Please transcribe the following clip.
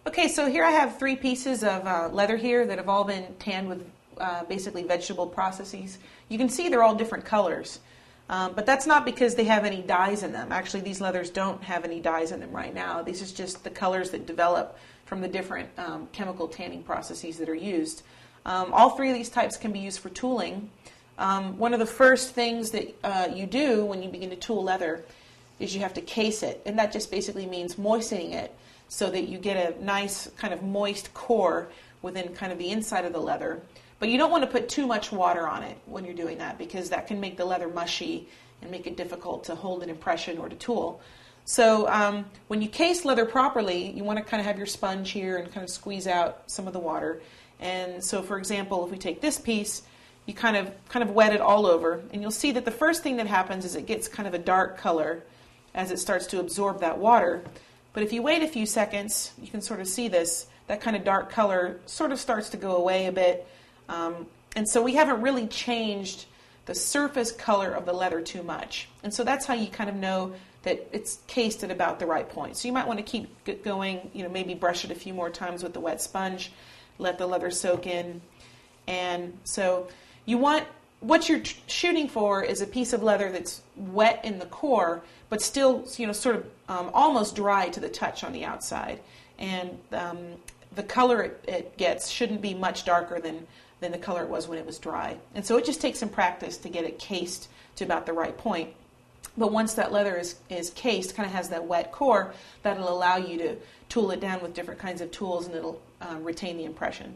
Okay, so here I have 3 pieces of leather here that have all been tanned with basically vegetable processes. You can see they're all different colors, but that's not because they have any dyes in them. Actually, these leathers don't have any dyes in them right now. These is just the colors that develop from the different chemical tanning processes that are used. All 3 of these types can be used for tooling. One of the first things that you do when you begin to tool leather is you have to case it, and that just basically means moistening it so that you get a nice kind of moist core within kind of the inside of the leather. But you don't want to put too much water on it when you're doing that, because that can make the leather mushy and make it difficult to hold an impression or to tool. So when you case leather properly, you want to kind of have your sponge here and kind of squeeze out some of the water. And so, for example, if we take this piece, you kind of wet it all over, and you'll see that the first thing that happens is it gets kind of a dark color as it starts to absorb that water. But if you wait a few seconds, you can sort of see this, that kind of dark color sort of starts to go away a bit. And so we haven't really changed the surface color of the leather too much. And so that's how you kind of know that it's cased at about the right point. So you might want to keep going, maybe brush it a few more times with the wet sponge, let the leather soak in. And so what you're shooting for is a piece of leather that's wet in the core, but still, sort of almost dry to the touch on the outside. And the color it gets shouldn't be much darker than the color it was when it was dry. And so it just takes some practice to get it cased to about the right point. But once that leather is cased, kind of has that wet core, that'll allow you to tool it down with different kinds of tools, and it'll retain the impression.